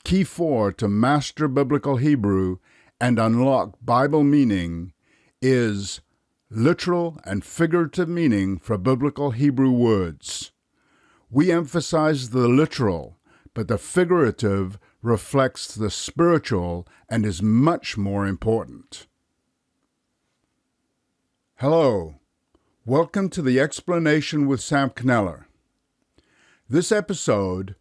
Key 4 to master biblical Hebrew and unlock Bible meaning is literal and figurative meaning for biblical Hebrew words. We emphasize the literal, but the figurative reflects the spiritual and is much more important. Hello, welcome to the Explanation with Sam Kneller. This episode,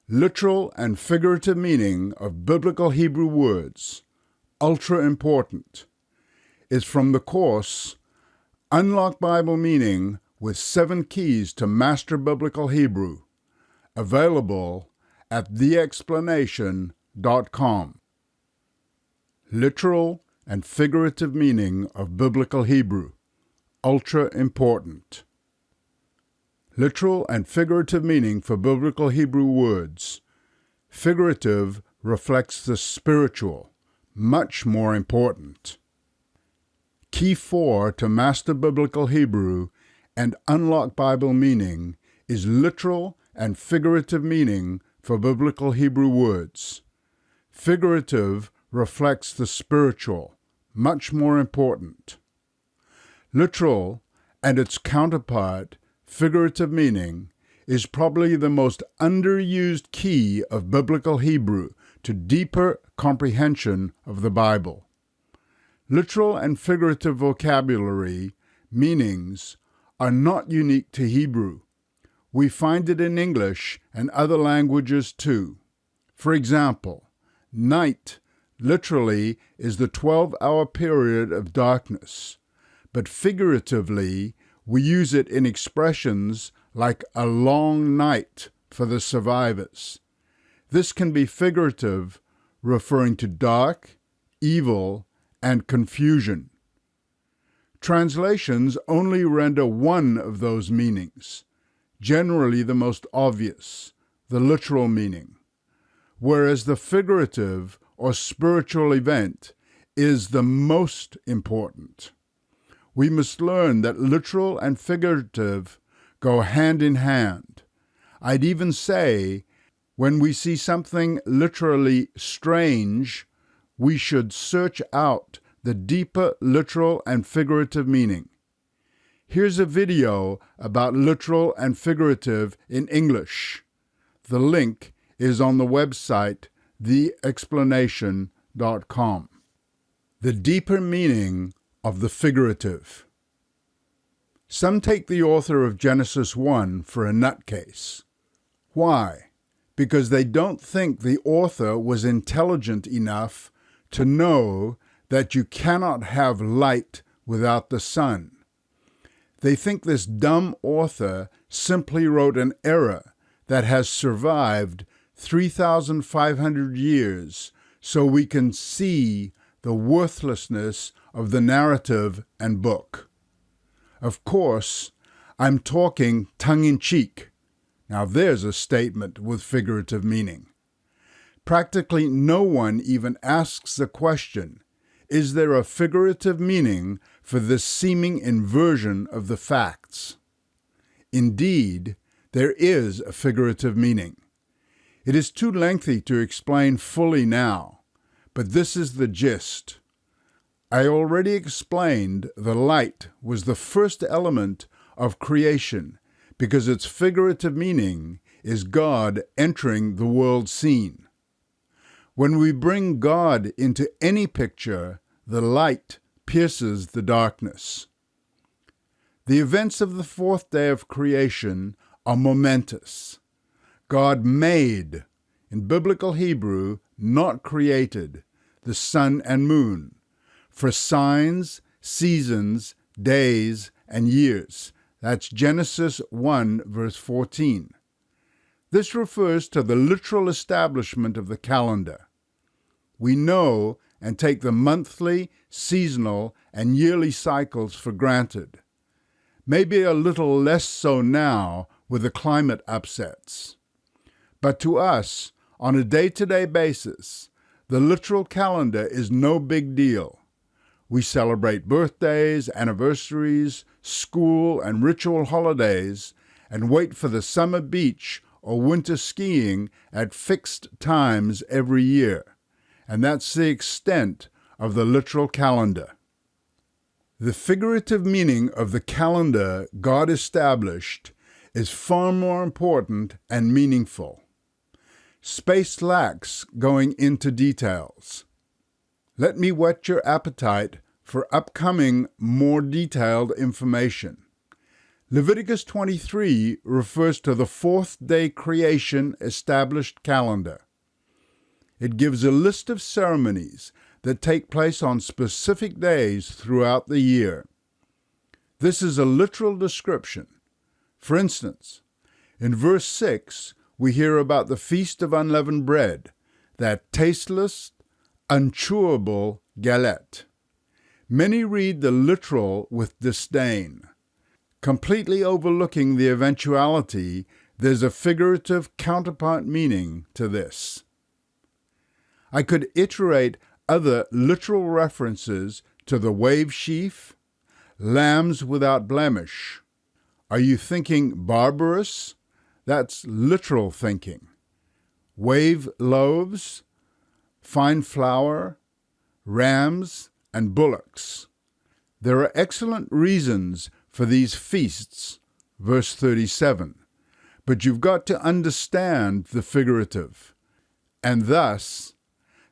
Literal and Figurative Meaning of Biblical Hebrew Words, Ultra Important, is from the course Unlock Bible Meaning with 7 Keys to Master Biblical Hebrew, available at theexplanation.com. Literal and Figurative Meaning of Biblical Hebrew, Ultra Important. Literal and figurative meaning for biblical Hebrew words. Figurative reflects the spiritual, much more important. Key 4 to master biblical Hebrew and unlock Bible meaning is literal and figurative meaning for biblical Hebrew words. Figurative reflects the spiritual, much more important. Literal and its counterpart, figurative meaning, is probably the most underused key of biblical Hebrew to deeper comprehension of the Bible. Literal and figurative vocabulary meanings are not unique to Hebrew. We find it in English and other languages too. For example, night literally is the 12-hour period of darkness, but figuratively we use it in expressions like a long night for the survivors. This can be figurative, referring to dark, evil, and confusion. Translations only render one of those meanings, generally the most obvious, the literal meaning, whereas the figurative or spiritual event is the most important. We must learn that literal and figurative go hand in hand. I'd even say, when we see something literally strange, we should search out the deeper literal and figurative meaning. Here's a video about literal and figurative in English. The link is on the website theexplanation.com. The deeper meaning of the figurative. Some take the author of Genesis 1 for a nutcase. Why? Because they don't think the author was intelligent enough to know that you cannot have light without the sun. They think this dumb author simply wrote an error that has survived 3,500 years so we can see the worthlessness of the narrative and book. Of course, I'm talking tongue-in-cheek. Now there's a statement with figurative meaning. Practically no one even asks the question, is there a figurative meaning for this seeming inversion of the facts? Indeed, there is a figurative meaning. It is too lengthy to explain fully now, but this is the gist. I already explained the light was the first element of creation because its figurative meaning is God entering the world scene. When we bring God into any picture, the light pierces the darkness. The events of the 4th day of creation are momentous. God made, in biblical Hebrew, not created, the sun and moon, for signs, seasons, days, and years. That's Genesis 1, verse 14. This refers to the literal establishment of the calendar. We know and take the monthly, seasonal, and yearly cycles for granted. Maybe a little less so now with the climate upsets. But to us, on a day-to-day basis, the literal calendar is no big deal. We celebrate birthdays, anniversaries, school and ritual holidays, and wait for the summer beach or winter skiing at fixed times every year, and that's the extent of the literal calendar. The figurative meaning of the calendar God established is far more important and meaningful. Space lacks going into details. Let me whet your appetite for upcoming, more detailed information. Leviticus 23 refers to the fourth-day creation established calendar. It gives a list of ceremonies that take place on specific days throughout the year. This is a literal description. For instance, in verse 6, we hear about the Feast of Unleavened Bread, that tasteless, unchewable galette. Many read the literal with disdain, completely overlooking the eventuality there's a figurative counterpart meaning to this. I could iterate other literal references to the wave sheaf, lambs without blemish. Are you thinking barbarous? That's literal thinking. Wave loaves, fine flour, rams, and bullocks. There are excellent reasons for these feasts, verse 37, but you've got to understand the figurative, and thus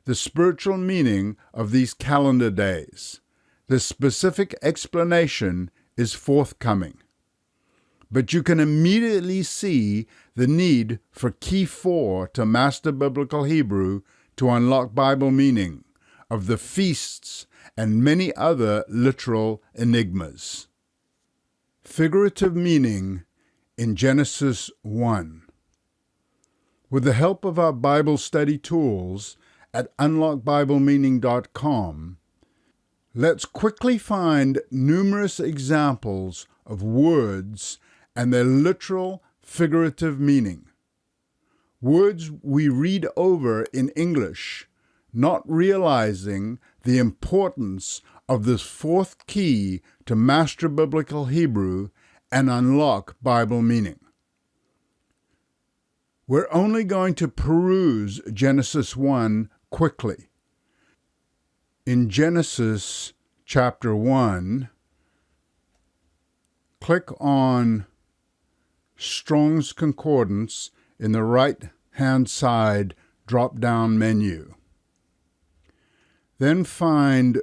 the spiritual meaning of these calendar days. The specific explanation is forthcoming. But you can immediately see the need for Key 4 to Master Biblical Hebrew to unlock Bible meaning of the feasts and many other literal enigmas. Figurative meaning in Genesis 1. With the help of our Bible study tools at unlockbiblemeaning.com, let's quickly find numerous examples of words and their literal figurative meaning. Words we read over in English, not realizing the importance of this fourth key to master biblical Hebrew and unlock Bible meaning. We're only going to peruse Genesis 1 quickly. In Genesis chapter 1, click on Strong's Concordance in the right-hand side drop-down menu. Then find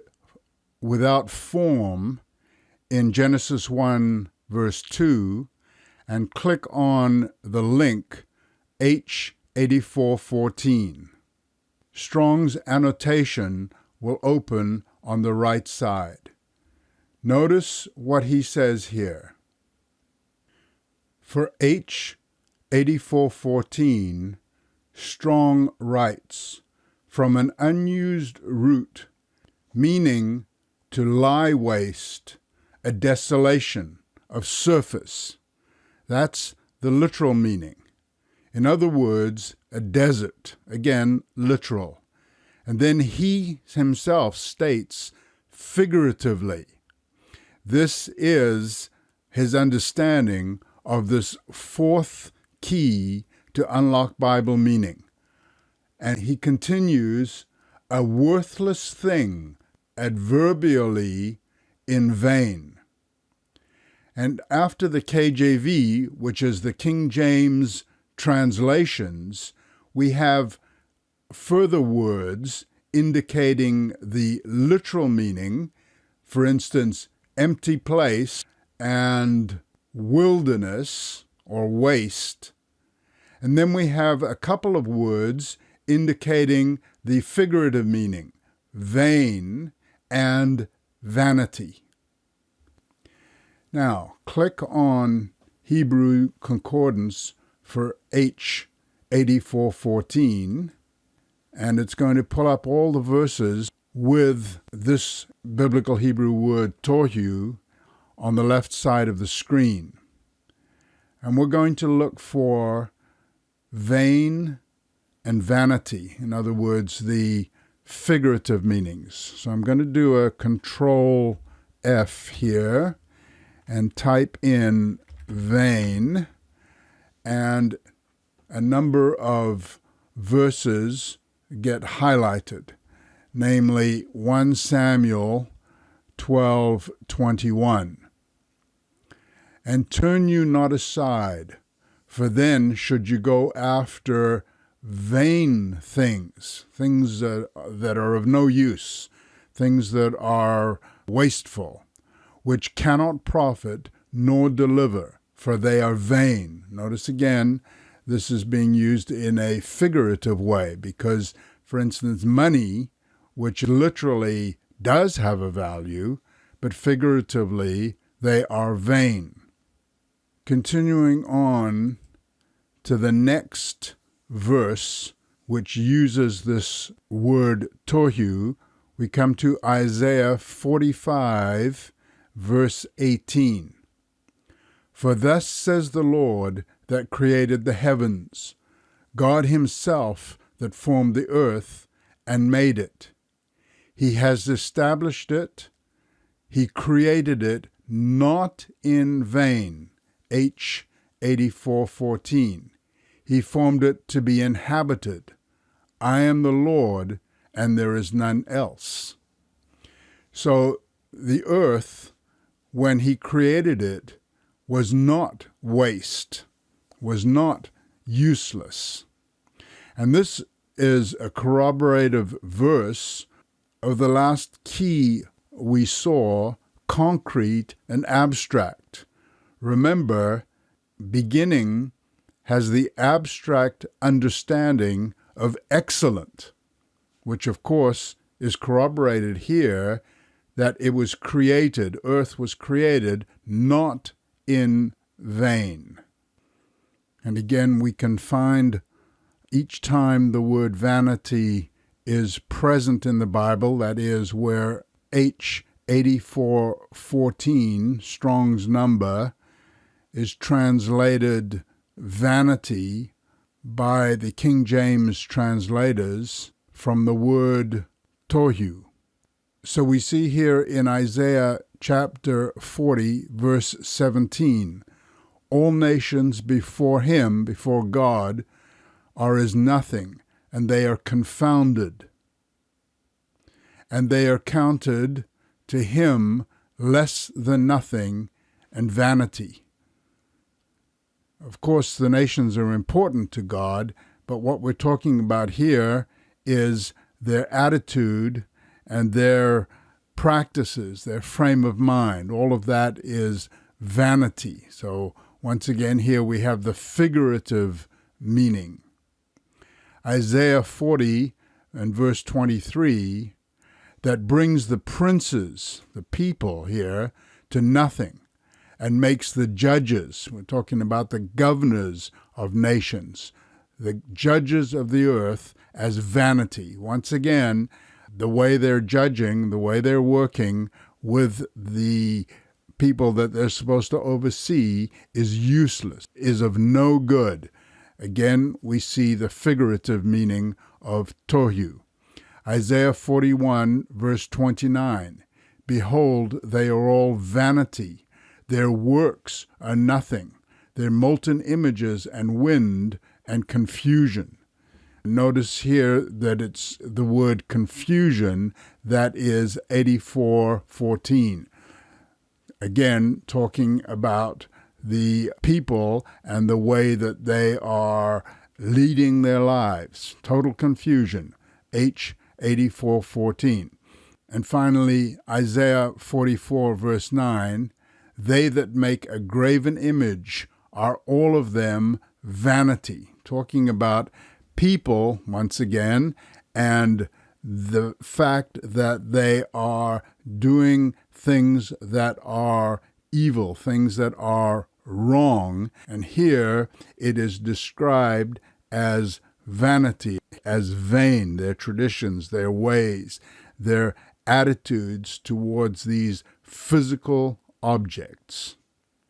without form in Genesis 1 verse 2 and click on the link H8414. Strong's annotation will open on the right side. Notice what he says here. For H8414, Strong writes, from an unused root, meaning to lie waste, a desolation of surface. That's the literal meaning. In other words, a desert, again, literal. And then he himself states figuratively. This is his understanding of this fourth key to unlock Bible meaning. And he continues, a worthless thing, adverbially, in vain. And after the KJV, which is the King James translations, we have further words indicating the literal meaning, for instance, empty place and wilderness or waste. And then we have a couple of words indicating the figurative meaning, vain and vanity. Now, click on Hebrew Concordance for H8414, and it's going to pull up all the verses with this biblical Hebrew word Tohu on the left side of the screen. And we're going to look for vain and vanity, in other words, the figurative meanings. So I'm going to do a Control F here and type in vain, and a number of verses get highlighted, namely 1 Samuel 12:21. And turn you not aside, for then should you go after vain things, things that are of no use, things that are wasteful, which cannot profit nor deliver, for they are vain. Notice again, this is being used in a figurative way because, for instance, money, which literally does have a value, but figuratively they are vain. Continuing on to the next verse, which uses this word tohu, we come to Isaiah 45, verse 18. For thus says the Lord that created the heavens, God himself that formed the earth and made it. He has established it. He created it not in vain. H 84:14. He formed it to be inhabited. I am the Lord, and there is none else. So the earth, when he created it, was not waste, was not useless. And this is a corroborative verse of the last key we saw, concrete and abstract. Remember, beginning has the abstract understanding of excellent, which of course is corroborated here that it was created, earth was created not in vain. And again, we can find each time the word vanity is present in the Bible, that is where H 84:14, Strong's number, is translated vanity by the King James translators from the word tohu. So we see here in Isaiah chapter 40, verse 17, all nations before him, before God, are as nothing, and they are confounded. And they are counted to him less than nothing and vanity. Of course, the nations are important to God, but what we're talking about here is their attitude and their practices, their frame of mind. All of that is vanity. So once again, here we have the figurative meaning. Isaiah 40 and verse 23, that brings the princes, the people here, to nothing and makes the judges, we're talking about the governors of nations, the judges of the earth, as vanity. Once again, the way they're judging, the way they're working with the people that they're supposed to oversee is useless, is of no good. Again, we see the figurative meaning of tohu. Isaiah 41, verse 29, behold, they are all vanity. Their works are nothing. Their molten images and wind and confusion. Notice here that it's the word confusion that is 84:14. Again, talking about the people and the way that they are leading their lives. Total confusion. H 84:14. And finally, Isaiah 44, verse 9, they that make a graven image are all of them vanity. Talking about people, once again, and the fact that they are doing things that are evil, things that are wrong. And here it is described as vanity, as vain, their traditions, their ways, their attitudes towards these physical objects.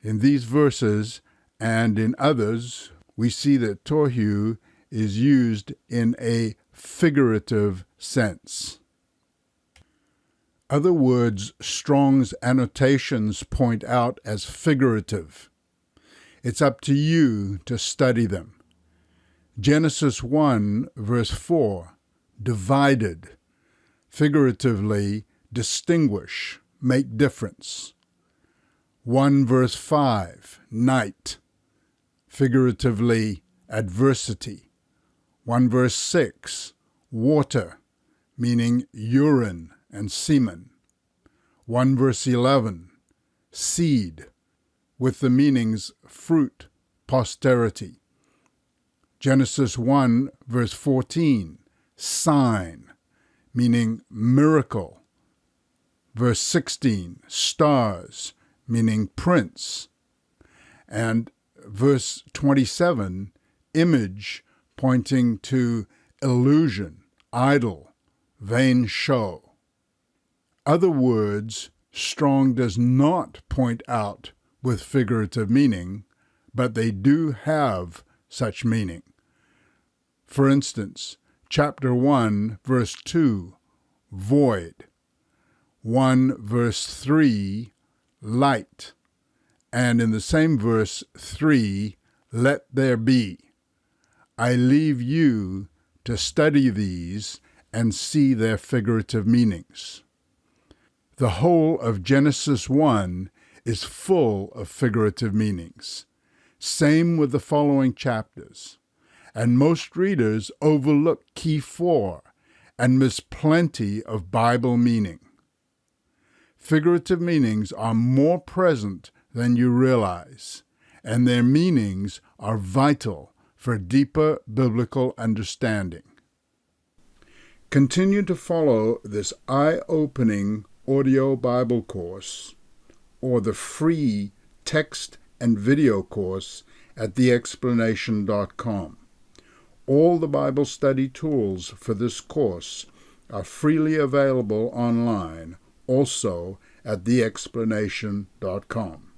In these verses and in others, we see that tohu is used in a figurative sense. Other words Strong's annotations point out as figurative. It's up to you to study them. Genesis 1, verse 4, divided, figuratively distinguish, make difference. 1 verse 5, night, figuratively adversity. 1 verse 6, water, meaning urine and semen. 1 verse 11, seed, with the meanings fruit, posterity. Genesis 1 verse 14, sign, meaning miracle. Verse 16, stars, meaning prince. And verse 27, image, pointing to illusion, idol, vain show. Other words Strong does not point out with figurative meaning, but they do have such meaning. For instance, chapter 1, verse 2, void. 1 verse 3, light. And in the same verse 3, let there be. I leave you to study these and see their figurative meanings. The whole of Genesis 1 is full of figurative meanings. Same with the following chapters. And most readers overlook key 4 and miss plenty of Bible meaning. Figurative meanings are more present than you realize, and their meanings are vital for deeper biblical understanding. Continue to follow this eye-opening audio Bible course or the free text and video course at theexplanation.com. All the Bible study tools for this course are freely available online, also at theexplanation.com.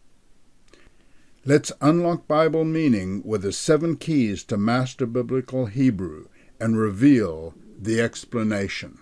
Let's unlock Bible meaning with the 7 keys to master biblical Hebrew and reveal the explanation.